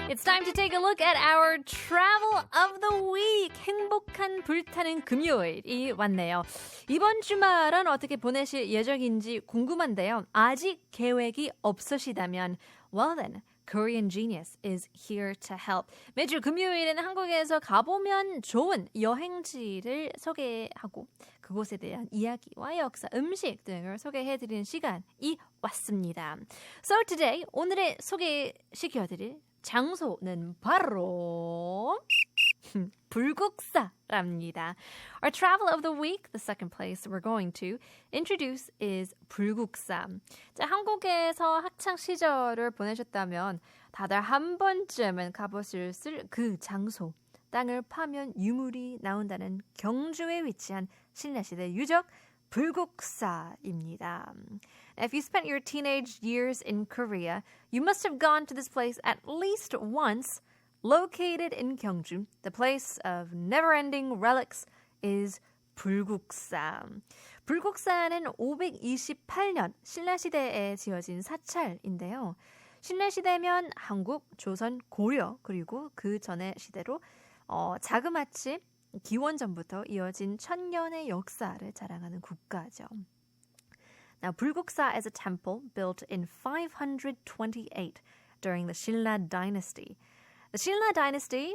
It's time to take a look at our travel of the week. 행복한 불타는 금요일이 왔네요. 이번 주말은 어떻게 보내실 예정인지 궁금한데요. 아직 계획이 없으시다면, well then, Korean Genius is here to help. 매주 금요일에는 한국에서 가보면 좋은 여행지를 소개하고 그곳에 대한 이야기와 역사, 음식 등을 소개해드리는 시간이 왔습니다. So today, 오늘의 소개시켜드릴 장소는 바로 불국사랍니다. Our travel of the week, the second place we're going to introduce is 불국사. 자, 한국에서 학창 시절을 보내셨다면 다들 한 번쯤은 가보실 그 장소. 땅을 파면 유물이 나온다는 경주에 위치한 신라시대 유적 불국사입니다. If you spent your teenage years in Korea, you must have gone to this place at least once. Located in Gyeongju, the place of never-ending relics is 불국사. 불국사는 528년 신라시대에 지어진 사찰인데요. 신라시대면 한국, 조선, 고려 그리고 그 전의 시대로 자그마치 기원전부터 이어진 천년의 역사를 자랑하는 국가죠. Now, Bulguksa is a temple built in 528 during the Silla dynasty. The Silla dynasty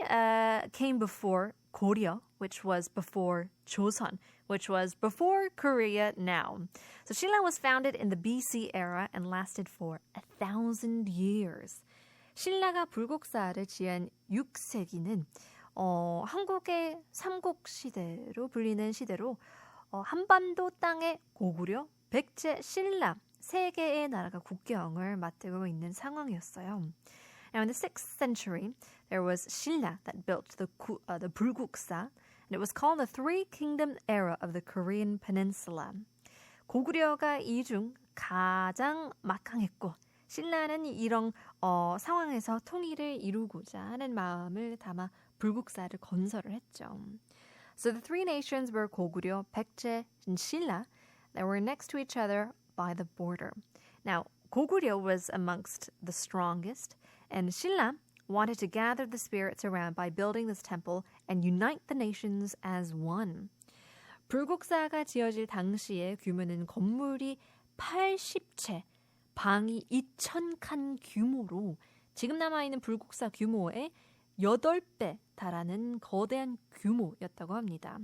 came before Goryeo, which was before Joseon, which was before Korea now. So Silla was founded in the BC era and lasted for 1,000 years. 신라가 불국사를 지은 6세기는 한국의 삼국시대로 불리는 시대로 한반도 땅의 고구려, 백제, 신라 세 개의 나라가 국경을 맞대고 있는 상황이었어요. Now in the 6th century, there was Silla that built the Bulguksa, and it was called the Three Kingdom era of the Korean Peninsula. 고구려가 이 중 가장 막강했고 신라는 이런 상황에서 통일을 이루고자 하는 마음을 담아 불국사를 건설을 했죠. So the three nations were 고구려, 백제, and 신라 that were next to each other by the border. Now, 고구려 was amongst the strongest, and 신라 wanted to gather the spirits around by building this temple and unite the nations as one. 불국사가 지어질 당시의 규모는 건물이 80채, 방이 2,000칸 규모로 지금 남아있는 불국사 규모의 8배 달하는 거대한 규모였다고 합니다.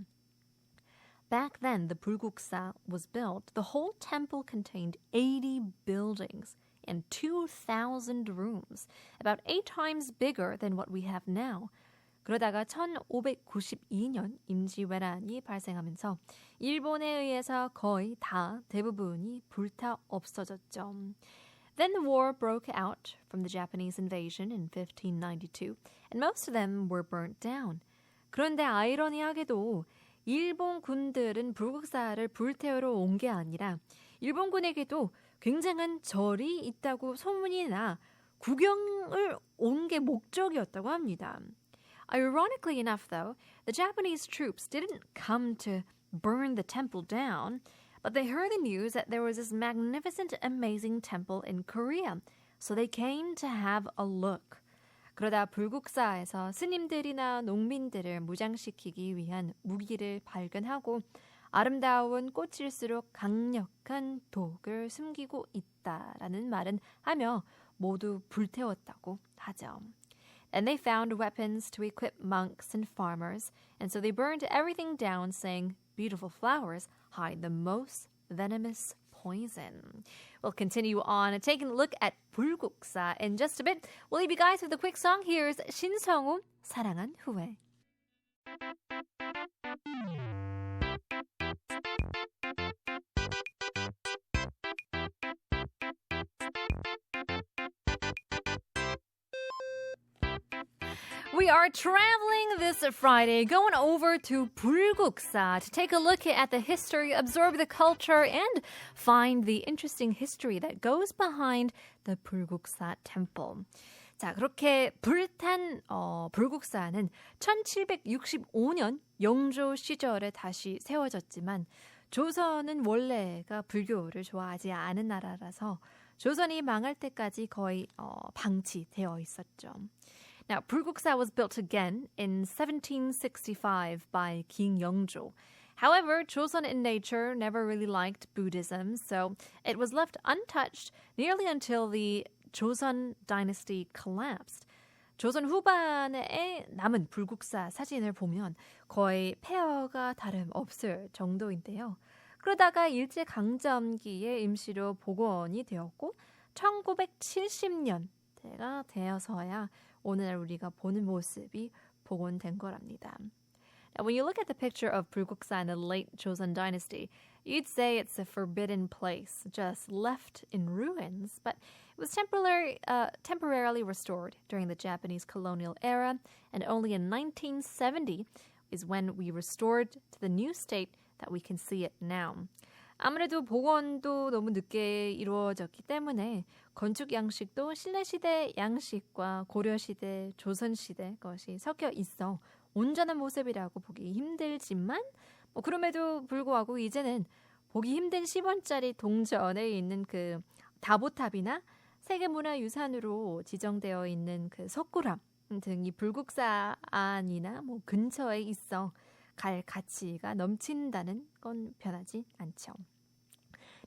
Back then, the Bulguksa was built. The whole temple contained 80 buildings and 2,000 rooms, about 8 times bigger than what we have now. 그러다가 1592년 임시왜란이 발생하면서 일본에 의해서 거의 대부분이 불타 없어졌죠. Then the war broke out from the Japanese invasion in 1592, and most of them were burnt down. 그런데 아이러니하게도 일본 군들은 불국사를 불태우러 온 게 아니라 일본군에게도 굉장한 절이 있다고 소문이 나 구경을 온 게 목적이었다고 합니다. Ironically enough, though, the Japanese troops didn't come to burn the temple down, but they heard the news that there was this magnificent, amazing temple in Korea, so they came to have a look. 그러다 불국사에서 스님들이나 농민들을 무장시키기 위한 무기를 발견하고 아름다운 꽃일수록 강력한 독을 숨기고 있다라는 말은 하며 모두 불태웠다고 하죠. And they found weapons to equip monks and farmers, and so they burned everything down, saying, "Beautiful flowers hide the most venomous poison." We'll continue on taking a look at 불국사 in just a bit. We'll leave you guys with a quick song. Here's 신성우, 사랑한 후에. We are traveling this Friday, going over to Bulguksa to take a look at the history, absorb the culture, and find the interesting history that goes behind the Bulguksa temple. 자, 그렇게 불탄 불국사는 1765년 영조 시절에 다시 세워졌지만 조선은 원래가 불교를 좋아하지 않은 나라라서 조선이 망할 때까지 거의 방치되어 있었죠. Now, Bulguksa was built again in 1765 by King Yeongjo. However, Joseon in nature never really liked Buddhism, so it was left untouched nearly until the Joseon dynasty collapsed. 조선 후반에 남은 불국사 사진을 보면 거의 폐허가 다름없을 정도인데요. 그러다가 일제강점기에 임시로 복원이 되었고 1970년대가 되어서야 오늘 우리가 보는 모습이 복원된 거랍니다. Now, when you look at the picture of Bulguksa in the late Joseon dynasty, you'd say it's a forbidden place, just left in ruins, but it was temporarily restored during the Japanese colonial era, and only in 1970 is when we restored to the new state that we can see it now. 아무래도 복원도 너무 늦게 이루어졌기 때문에 건축 양식도 신라시대 양식과 고려시대, 조선시대 것이 섞여 있어 온전한 모습이라고 보기 힘들지만 그럼에도 불구하고 이제는 보기 힘든 10원짜리 동전에 있는 그 다보탑이나 세계문화유산으로 지정되어 있는 그 석굴암 등이 불국사 안이나 근처에 있어 갈 가치가 넘친다는 건 변하지 않죠.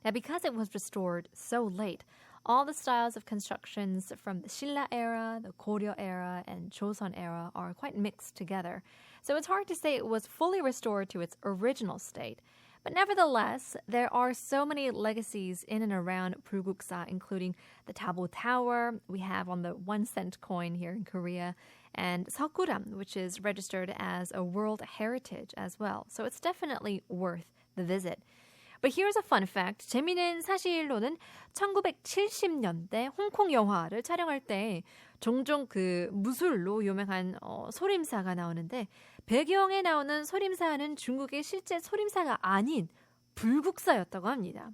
Now, because it was restored so late, all the styles of constructions from the Silla era, the Goryeo era, and Joseon era are quite mixed together. So it's hard to say it was fully restored to its original state. But nevertheless, there are so many legacies in and around Bulguksa, including the Tabo Tower we have on the 1-cent coin here in Korea, and Seokguram, which is registered as a World Heritage as well. So it's definitely worth the visit. But here's a fun fact. 재미있는 사실로는 1970년대 홍콩 영화를 촬영할 때 종종 그 무술로 유명한 소림사가 나오는데 배경에 나오는 소림사는 중국의 실제 소림사가 아닌 불국사였다고 합니다.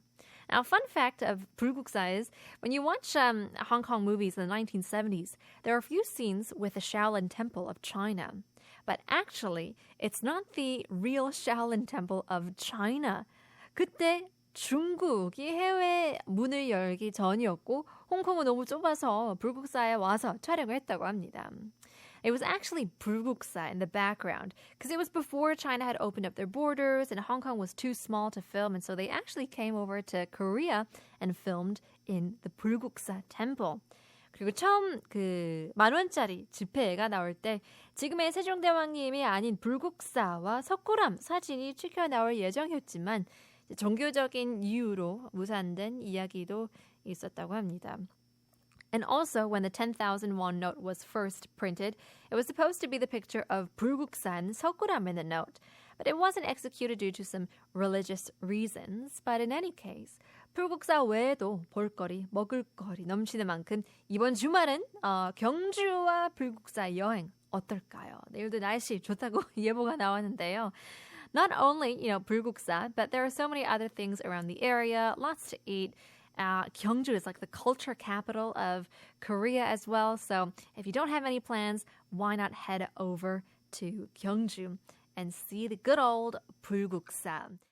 Now, fun fact of Bulguksa is when you watch Hong Kong movies in the 1970s, there are a few scenes with the Shaolin Temple of China. But actually, it's not the real Shaolin Temple of China. 그때 중국이 해외 문을 열기 전이었고 홍콩은 너무 좁아서 불국사에 와서 촬영을 했다고 합니다. It was actually Bulguksa in the background because it was before China had opened up their borders and Hong Kong was too small to film, and so they actually came over to Korea and filmed in the Bulguksa temple. 그리고 처음 그 10,000원짜리 지폐가 나올 때 지금의 세종대왕님이 아닌 불국사와 석굴암 사진이 찍혀 나올 예정이었지만 종교적인 이유로 무산된 이야기도 있었다고 합니다. And also, when the 10,000 won note was first printed, it was supposed to be the picture of Bulguksa and Seokguram in the note, but it wasn't executed due to some religious reasons. But in any case, 불국사 외에도 볼거리, 먹을거리 넘치는 만큼 이번 주말은 경주와 불국사 여행 어떨까요? 내일도 날씨 좋다고 예보가 나왔는데요. Not only, Bulguksa, but there are so many other things around the area, lots to eat. Gyeongju is like the culture capital of Korea as well. So if you don't have any plans, why not head over to Gyeongju and see the good old Bulguksa?